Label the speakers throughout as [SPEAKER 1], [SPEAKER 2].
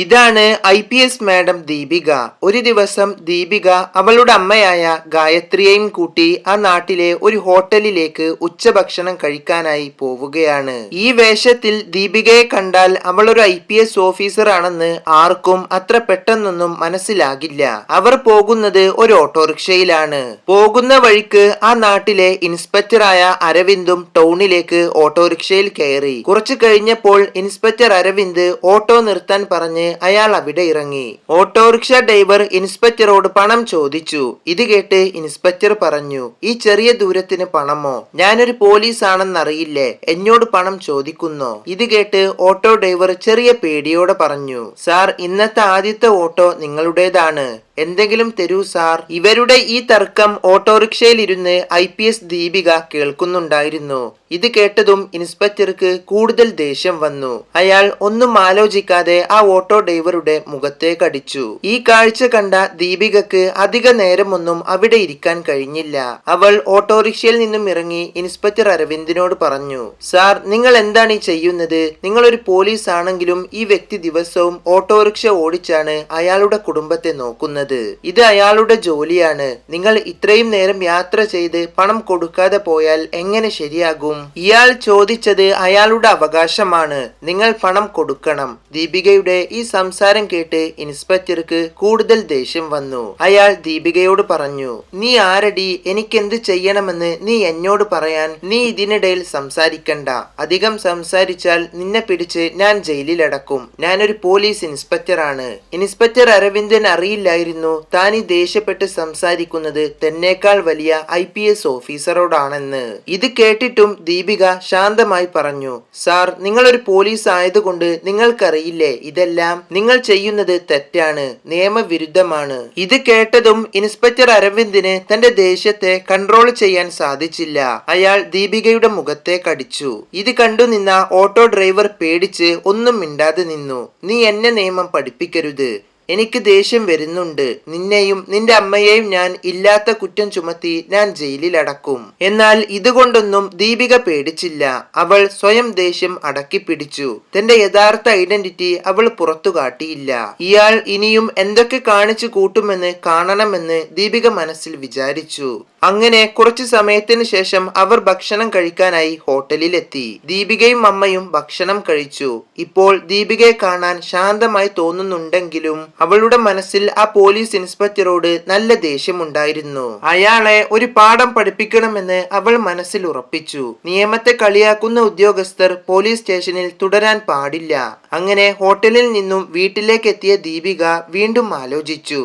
[SPEAKER 1] ഇതാണ് IPS madam Deepika. ഒരു ദിവസം ദീപിക അവളുടെ അമ്മയായ ഗായത്രിയെയും കൂട്ടി ആ നാട്ടിലെ ഒരു ഹോട്ടലിലേക്ക് ഉച്ചഭക്ഷണം കഴിക്കാനായി പോവുകയാണ്. ഈ വേഷത്തിൽ ദീപികയെ കണ്ടാൽ അവൾ ഒരു IPS ഓഫീസർ ആണെന്ന് ആർക്കും അത്ര പെട്ടെന്നൊന്നും മനസ്സിലാകില്ല. അവർ പോകുന്നത് ഒരു ഓട്ടോറിക്ഷയിലാണ്. പോകുന്ന വഴിക്ക് ആ നാട്ടിലെ ഇൻസ്പെക്ടറായ അരവിന്ദും ടൗണിലേക്ക് ഓട്ടോറിക്ഷയിൽ കയറി. കുറച്ചു കഴിഞ്ഞപ്പോൾ ഇൻസ്പെക്ടർ അരവിന്ദ് ഓട്ടോ നിർത്താൻ പറഞ്ഞ് അയാൾ അവിടെ ഇറങ്ങി. ഓട്ടോറിക്ഷ ഡ്രൈവർ ഇൻസ്പെക്ടറോട് പണം ചോദിച്ചു. ഇത് കേട്ട് ഇൻസ്പെക്ടർ പറഞ്ഞു, ഈ ചെറിയ ദൂരത്തിന് പണമോ? ഞാനൊരു പോലീസ് ആണെന്നറിയില്ലേ, എന്നോട് പണം ചോദിക്കുന്നോ? ഇത് കേട്ട് ഓട്ടോ ഡ്രൈവർ ചെറിയ പേടിയോടെ പറഞ്ഞു, സാർ, ഇന്നത്തെ ആദ്യത്തെ ഓട്ടോ നിങ്ങളുടേതാണ്, എന്തെങ്കിലും തരൂ സാർ. ഇവരുടെ ഈ തർക്കം ഓട്ടോറിക്ഷയിൽ ഇരുന്ന് IPS ദീപിക കേൾക്കുന്നുണ്ടായിരുന്നു. ഇത് കേട്ടതും ഇൻസ്പെക്ടർക്ക് കൂടുതൽ ദേഷ്യം വന്നു. അയാൾ ഒന്നും ആലോചിക്കാതെ ആ ഓട്ടോ ഡ്രൈവറുടെ മുഖത്തേക്ക് അടിച്ചു. ഈ കാഴ്ച കണ്ട ദീപികക്ക് അധിക നേരമൊന്നും അവിടെ ഇരിക്കാൻ കഴിഞ്ഞില്ല. അവൾ ഓട്ടോറിക്ഷയിൽ നിന്നും ഇറങ്ങി ഇൻസ്പെക്ടർ അരവിന്ദിനോട് പറഞ്ഞു, സാർ, നിങ്ങൾ എന്താണ് ഈ ചെയ്യുന്നത്? നിങ്ങൾ ഒരു പോലീസ് ആണെങ്കിലും ഈ വ്യക്തി ദിവസവും ഓട്ടോറിക്ഷ ഓടിച്ചാണ് അയാളുടെ കുടുംബത്തെ നോക്കുന്നത്. ഇത് അയാളുടെ ജോലിയാണ്. നിങ്ങൾ ഇത്രയും നേരം യാത്ര ചെയ്ത് പണം കൊടുക്കാതെ പോയാൽ എങ്ങനെ ശരിയാകും? ഇയാൾ ചോദിച്ചത് അയാളുടെ അവകാശമാണ്. നിങ്ങൾ പണം കൊടുക്കണം. ദീപികയുടെ ഈ സംസാരം കേട്ട് ഇൻസ്പെക്ടർക്ക് കൂടുതൽ ദേഷ്യം വന്നു. അയാൾ ദീപികയോട് പറഞ്ഞു, നീ ആരടി? എനിക്കെന്ത് ചെയ്യണമെന്ന് നീ എന്നോട് പറയാൻ? നീ ഇതിനിടയിൽ സംസാരിക്കണ്ട. അധികം സംസാരിച്ചാൽ നിന്നെ പിടിച്ച് ഞാൻ ജയിലിലടക്കും. ഞാനൊരു പോലീസ് ഇൻസ്പെക്ടർ ആണ്. ഇൻസ്പെക്ടർ അരവിന്ദൻ അറിയില്ലായിരുന്നു താൻ ഈ ദേഷ്യപ്പെട്ട് സംസാരിക്കുന്നത് തന്നേക്കാൾ വലിയ IPS ഓഫീസറോടാണെന്ന്. ഇത് കേട്ടിട്ടും ദീപിക ശാന്തമായി പറഞ്ഞു, സാർ, നിങ്ങളൊരു പോലീസ് ആയതുകൊണ്ട് നിങ്ങൾക്കറിയില്ലേ ഇതെല്ലാം നിങ്ങൾ ചെയ്യുന്നത് തെറ്റാണ്, നിയമവിരുദ്ധമാണ്. ഇത് കേട്ടതും ഇൻസ്പെക്ടർ അരവിന്ദിന് തന്റെ ദേഷ്യത്തെ കൺട്രോൾ ചെയ്യാൻ സാധിച്ചില്ല. അയാൾ ദീപികയുടെ മുഖത്തേക്ക് അടിച്ചു. ഇത് കണ്ടു നിന്ന ഓട്ടോ ഡ്രൈവർ പേടിച്ച് ഒന്നും മിണ്ടാതെ നിന്നു. നീ എന്നെ നിയമം പഠിപ്പിക്കരുത്, എനിക്ക് ദേഷ്യം വരുന്നുണ്ട്. നിന്നെയും നിന്റെ അമ്മയെയും ഞാൻ ഇല്ലാത്ത കുറ്റം ചുമത്തി ഞാൻ ജയിലിൽ അടക്കും. എന്നാൽ ഇതുകൊണ്ടൊന്നും ദീപിക പേടിച്ചില്ല. അവൾ സ്വയം ദേഷ്യം അടക്കി പിടിച്ചു. തന്റെ യഥാർത്ഥ ഐഡന്റിറ്റി അവൾ പുറത്തു കാട്ടിയില്ല. ഇയാൾ ഇനിയും എന്തൊക്കെ കാണിച്ചു കൂട്ടുമെന്ന് കാണണമെന്ന് ദീപിക മനസ്സിൽ വിചാരിച്ചു. അങ്ങനെ കുറച്ചു സമയത്തിന് ശേഷം അവർ ഭക്ഷണം കഴിക്കാനായി ഹോട്ടലിലെത്തി. ദീപികയും അമ്മയും ഭക്ഷണം കഴിച്ചു. ഇപ്പോൾ ദീപികയെ കാണാൻ ശാന്തമായി തോന്നുന്നുണ്ടെങ്കിലും അവളുടെ മനസ്സിൽ ആ പോലീസ് ഇൻസ്പെക്ടറോട് നല്ല ദേഷ്യമുണ്ടായിരുന്നു. അയാളെ ഒരു പാഠം പഠിപ്പിക്കണമെന്ന് അവൾ മനസ്സിൽ ഉറപ്പിച്ചു. നിയമത്തെ കളിയാക്കുന്ന ഉദ്യോഗസ്ഥർ പോലീസ് സ്റ്റേഷനിൽ തുടരാൻ പാടില്ല. അങ്ങനെ ഹോട്ടലിൽ നിന്നും വീട്ടിലേക്ക് എത്തിയ ദീപിക വീണ്ടും ആലോചിച്ചു.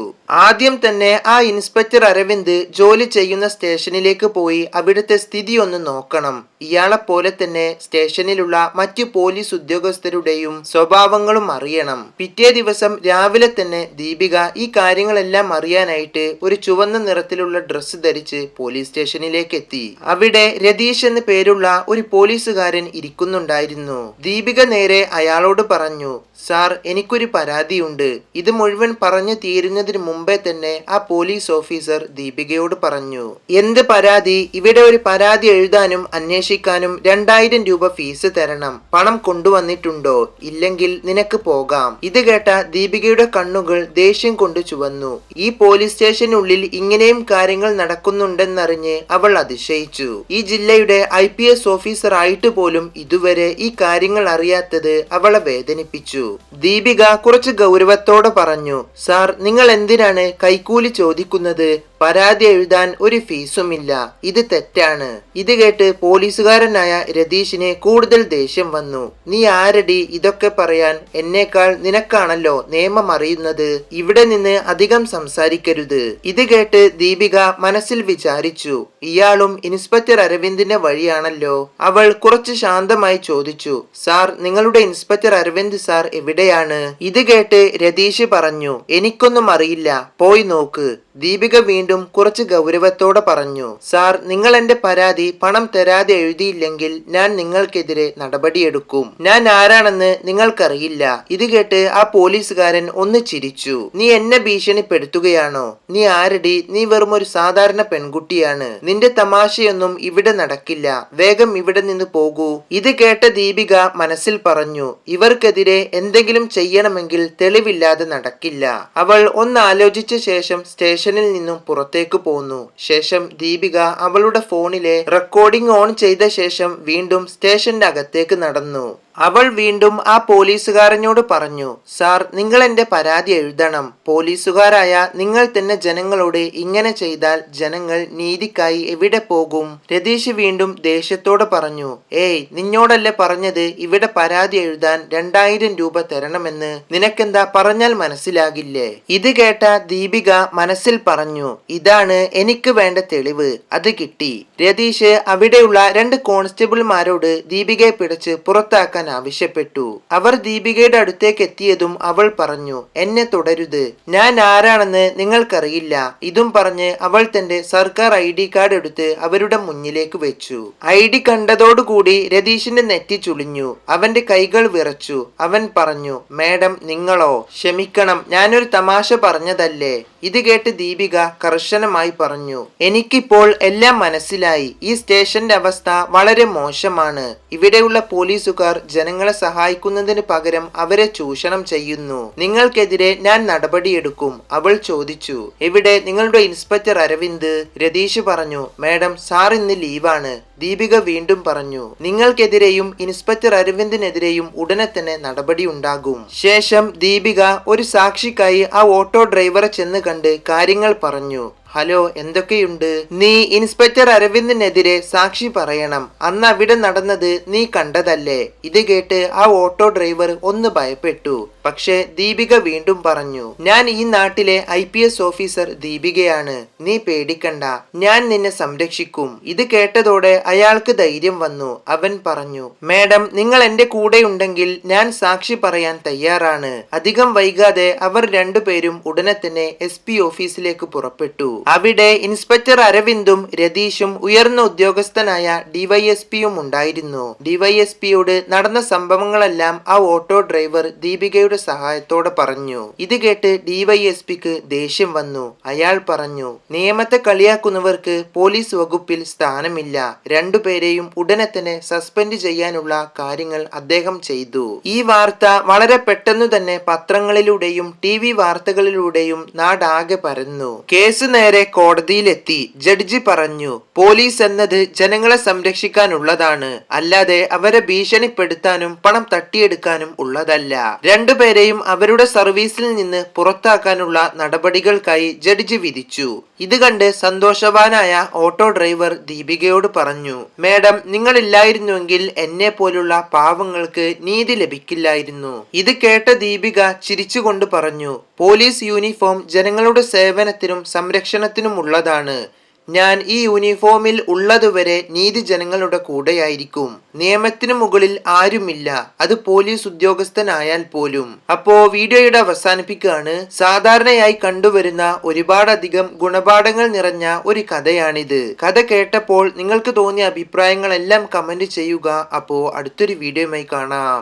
[SPEAKER 1] ആദ്യം തന്നെ ആ ഇൻസ്പെക്ടർ അരവിന്ദ് ജോലി ചെയ്യുന്ന സ്റ്റേഷനിലേക്ക് പോയി അവിടുത്തെ സ്ഥിതി ഒന്ന് നോക്കണം. ഇയാളെ പോലെ തന്നെ സ്റ്റേഷനിലുള്ള മറ്റു പോലീസ് ഉദ്യോഗസ്ഥരുടെയും സ്വഭാവങ്ങളും അറിയണം. പിറ്റേ ദിവസം രാവിലെ തന്നെ ദീപിക ഈ കാര്യങ്ങളെല്ലാം അറിയാനായിട്ട് ഒരു ചുവന്ന നിറത്തിലുള്ള ഡ്രസ്സ് ധരിച്ച് പോലീസ് സ്റ്റേഷനിലേക്ക് എത്തി. അവിടെ രതീഷ് എന്ന പേരുള്ള ഒരു പോലീസുകാരൻ ഇരിക്കുന്നുണ്ടായിരുന്നു. ദീപിക നേരെ അയാളോട് പറഞ്ഞു, സാർ, എനിക്കൊരു പരാതിയുണ്ട്. ഇത് മുഴുവൻ പറഞ്ഞു തീരുന്നതിന് മുമ്പേ തന്നെ ആ പോലീസ് ഓഫീസർ ദീപികയോട് പറഞ്ഞു, എന്ത് പരാതി? ഇവിടെ ഒരു പരാതി എഴുതാനും അന്വേഷിക്കാനും 2000 രൂപ ഫീസ് തരണം. പണം കൊണ്ടുവന്നിട്ടുണ്ടോ? ഇല്ലെങ്കിൽ നിനക്ക് പോകാം. ഇത് കേട്ട ദീപികയുടെ കണ്ണുകൾ ദേഷ്യം കൊണ്ട് ചുവന്നു. ഈ പോലീസ് സ്റ്റേഷനുള്ളിൽ ഇങ്ങനെയും കാര്യങ്ങൾ നടക്കുന്നുണ്ടെന്നറിഞ്ഞ് അവൾ അതിശയിച്ചു. ഈ ജില്ലയുടെ IPS ഓഫീസർ ആയിട്ട് പോലും ഇതുവരെ ഈ കാര്യങ്ങൾ അറിയാത്തത് അവളെ വേദനിപ്പിച്ചു. ദീപിക കുറച്ച് ഗൗരവത്തോടെ പറഞ്ഞു, സാർ, നിങ്ങൾ എന്തിനാണ് കൈക്കൂലി ചോദിക്കുന്നത്? പരാതി എഴുതാൻ ഒരു ഫീസുമില്ല. ഇത് തെറ്റാണ്. ഇത് കേട്ട് പോലീസുകാരനായ രതീഷിന് കൂടുതൽ ദേഷ്യം വന്നു. നീ ആരടി ഇതൊക്കെ പറയാൻ? എന്നേക്കാൾ നിനക്കാണല്ലോ നിയമം അറിയുന്നത്. ഇവിടെ നിന്ന് അധികം സംസാരിക്കരുത്. ഇത് കേട്ട് ദീപിക മനസ്സിൽ വിചാരിച്ചു, ഇയാളും ഇൻസ്പെക്ടർ അരവിന്ദിന്റെ വഴിയാണല്ലോ. അവൾ കുറച്ച് ശാന്തമായി ചോദിച്ചു, സാർ, നിങ്ങളുടെ ഇൻസ്പെക്ടർ അരവിന്ദ് സാർ എവിടെയാണ്? ഇത് കേട്ട് രതീഷ് പറഞ്ഞു, എനിക്കൊന്നും അറിയില്ല, പോയി നോക്ക്. ദീപിക വീണ്ടും കുറച്ച് ഗൗരവത്തോടെ പറഞ്ഞു, സാർ, നിങ്ങൾ എന്റെ പരാതി പണം തരാതെ എഴുതിയില്ലെങ്കിൽ ഞാൻ നിങ്ങൾക്കെതിരെ നടപടിയെടുക്കും. ഞാൻ ആരാണെന്ന് നിങ്ങൾക്കറിയില്ല. ഇത് കേട്ട് ആ പോലീസുകാരൻ ഒന്ന് ചിരിച്ചു. നീ എന്നെ ഭീഷണിപ്പെടുത്തുകയാണോ? നീ ആരടി? നീ വെറും ഒരു സാധാരണ പെൺകുട്ടിയാണ്. നിന്റെ തമാശയൊന്നും ഇവിടെ നടക്കില്ല. വേഗം ഇവിടെ നിന്ന് പോകൂ. ഇത് കേട്ട ദീപിക മനസ്സിൽ പറഞ്ഞു, ഇവർക്കെതിരെ എന്തെങ്കിലും ചെയ്യണമെങ്കിൽ തെളിവില്ലാതെ നടക്കില്ല. അവൾ ഒന്നാലോചിച്ച ശേഷം സ്റ്റേഷനിൽ നിന്നും പുറത്തേക്ക് പോന്നു. ശേഷം ദീപിക അവളുടെ ഫോണിലെ റെക്കോർഡിംഗ് ഓൺ ചെയ്ത ശേഷം വീണ്ടും സ്റ്റേഷന്റെ അകത്തേക്ക് നടന്നു. അവൾ വീണ്ടും ആ പോലീസുകാരനോട് പറഞ്ഞു, സാർ, നിങ്ങൾ എന്റെ പരാതി എഴുതണം. പോലീസുകാരായ നിങ്ങൾ തന്നെ ജനങ്ങളോട് ഇങ്ങനെ ചെയ്താൽ ജനങ്ങൾ നീതിക്കായി എവിടെ പോകും? രതീഷ് വീണ്ടും ദേഷ്യത്തോടെ പറഞ്ഞു, ഏയ്, നിന്നോടല്ലേ പറഞ്ഞത് ഇവിടെ പരാതി എഴുതാൻ 2000 രൂപ തരണമെന്ന്? നിനക്കെന്താ പറഞ്ഞാൽ മനസ്സിലാകില്ലേ? ഇത് കേട്ട ദീപിക മനസ്സിൽ പറഞ്ഞു, ഇതാണ് എനിക്ക് വേണ്ട തെളിവ്. അത് കിട്ടി. രതീഷ് അവിടെയുള്ള 2 കോൺസ്റ്റബിൾമാരോട് ദീപികയെ പിടിച്ച് പുറത്താക്കാൻ ആവശ്യപ്പെട്ടു. അവർ ദീപികയുടെ അടുത്തേക്ക് എത്തിയതും അവൾ പറഞ്ഞു, എന്നെ തുടരുത്. ഞാൻ ആരാണെന്ന് നിങ്ങൾക്കറിയില്ല. ഇതും പറഞ്ഞ് അവൾ തന്റെ സർക്കാർ ID കാർഡ് എടുത്ത് അവരുടെ മുന്നിലേക്ക് വെച്ചു. ID കണ്ടതോടുകൂടി രതീഷിന്റെ നെറ്റി ചുളിഞ്ഞു. അവന്റെ കൈകൾ വിറച്ചു. അവൻ പറഞ്ഞു, മേഡം, നിങ്ങളോ? ക്ഷമിക്കണം, ഞാനൊരു തമാശ പറഞ്ഞതല്ലേ. ഇത് കേട്ട് ദീപിക കർശനമായി പറഞ്ഞു, എനിക്കിപ്പോൾ എല്ലാം മനസ്സിലായി. ഈ സ്റ്റേഷന്റെ അവസ്ഥ വളരെ മോശമാണ്. ഇവിടെയുള്ള പോലീസുകാർ ജനങ്ങളെ സഹായിക്കുന്നതിന് പകരം അവരെ ചൂഷണം ചെയ്യുന്നു. നിങ്ങൾക്കെതിരെ ഞാൻ നടപടിയെടുക്കും. അവൾ ചോദിച്ചു, എവിടെ നിങ്ങളുടെ ഇൻസ്പെക്ടർ അരവിന്ദ്? രതീഷ് പറഞ്ഞു, മേഡം, സാർ ഇന്ന് ലീവാണ്. ദീപിക വീണ്ടും പറഞ്ഞു, നിങ്ങൾക്കെതിരെയും ഇൻസ്പെക്ടർ അരവിന്ദിനെതിരെയും ഉടനെ തന്നെ നടപടി ഉണ്ടാകും. ശേഷം ദീപിക ഒരു സാക്ഷിക്കായി ആ ഓട്ടോ ഡ്രൈവറെ ചെന്ന് കണ്ട് കാര്യങ്ങൾ പറഞ്ഞു. ഹലോ, എന്തൊക്കെയുണ്ട്? നീ ഇൻസ്പെക്ടർ അരവിന്ദിനെതിരെ സാക്ഷി പറയണം. അന്ന് അവിടെ നടന്നത് നീ കണ്ടതല്ലേ? ഇത് കേട്ട് ആ ഓട്ടോ ഡ്രൈവർ ഒന്ന് ഭയപ്പെട്ടു. പക്ഷെ ദീപിക വീണ്ടും പറഞ്ഞു, ഞാൻ ഈ നാട്ടിലെ IPS ഓഫീസർ ദീപികയാണ്. നീ പേടിക്കണ്ട, ഞാൻ നിന്നെ സംരക്ഷിക്കും. ഇത് കേട്ടതോടെ അയാൾക്ക് ധൈര്യം വന്നു. അവൻ പറഞ്ഞു, മേഡം, നിങ്ങൾ എന്റെ കൂടെയുണ്ടെങ്കിൽ ഞാൻ സാക്ഷി പറയാൻ തയ്യാറാണ്. അധികം വൈകാതെ അവർ രണ്ടുപേരും ഉടനെ തന്നെ SP ഓഫീസിലേക്ക് പുറപ്പെട്ടു. അവിടെ ഇൻസ്പെക്ടർ അരവിന്ദും രതീഷും ഉയർന്ന ഉദ്യോഗസ്ഥനായ DYSPയും ഉണ്ടായിരുന്നു. DYSPയോട് നടന്ന സംഭവങ്ങളെല്ലാം ആ ഓട്ടോ ഡ്രൈവർ ദീപികയുടെ സഹായത്തോടെ പറഞ്ഞു. ഇത് കേട്ട് DYSPക്ക് ദേഷ്യം വന്നു. അയാൾ പറഞ്ഞു, നിയമത്തെ കളിയാക്കുന്നവർക്ക് പോലീസ് വകുപ്പിൽ സ്ഥാനമില്ല. രണ്ടുപേരെയും ഉടനെ തന്നെ സസ്പെൻഡ് ചെയ്യാനുള്ള കാര്യങ്ങൾ അദ്ദേഹം ചെയ്തു. ഈ വാർത്ത വളരെ പെട്ടെന്നു തന്നെ പത്രങ്ങളിലൂടെയും TV വാർത്തകളിലൂടെയും നാടാകെ പരന്നു. കേസ് നേരെ കോടതിയിലെത്തി. ജഡ്ജി പറഞ്ഞു, പോലീസ് എന്നത് ജനങ്ങളെ സംരക്ഷിക്കാനുള്ളതാണ്, അല്ലാതെ അവരെ ഭീഷണിപ്പെടുത്താനും പണം തട്ടിയെടുക്കാനും ഉള്ളതല്ല. രണ്ടുപേരെയും അവരുടെ സർവീസിൽ നിന്ന് പുറത്താക്കാനുള്ള നടപടികൾക്കായി ജഡ്ജി വിധിച്ചു. ഇത് കണ്ട് സന്തോഷവാനായ ഓട്ടോ ഡ്രൈവർ ദീപികയോട് പറഞ്ഞു, മേഡം, നിങ്ങളില്ലായിരുന്നുവെങ്കിൽ എന്നെ പോലുള്ള പാവങ്ങൾക്ക് നീതി ലഭിക്കില്ലായിരുന്നു. ഇത് കേട്ട ദീപിക ചിരിച്ചുകൊണ്ട് പറഞ്ഞു, പോലീസ് യൂണിഫോം ജനങ്ങളുടെ സേവനത്തിനും സംരക്ഷണത്തിനും ഉള്ളതാണ്. ഞാൻ ഈ യൂണിഫോമിൽ ഉള്ളതുവരെ നീതി ജനങ്ങളുടെ കൂടെയായിരിക്കും. നിയമത്തിനു മുകളിൽ ആരുമില്ല, അത് പോലീസ് ഉദ്യോഗസ്ഥനായാൽ പോലും. അപ്പോ വീഡിയോയുടെ അവസാനിപ്പിക്കുകയാണ്. സാധാരണയായി കണ്ടുവരുന്ന ഒരുപാടധികം ഗുണപാഠങ്ങൾ നിറഞ്ഞ ഒരു കഥയാണിത്. കഥ കേട്ടപ്പോൾ നിങ്ങൾക്ക് തോന്നിയ അഭിപ്രായങ്ങളെല്ലാം കമന്റ് ചെയ്യുക. അപ്പോ അടുത്തൊരു വീഡിയോയുമായി കാണാം.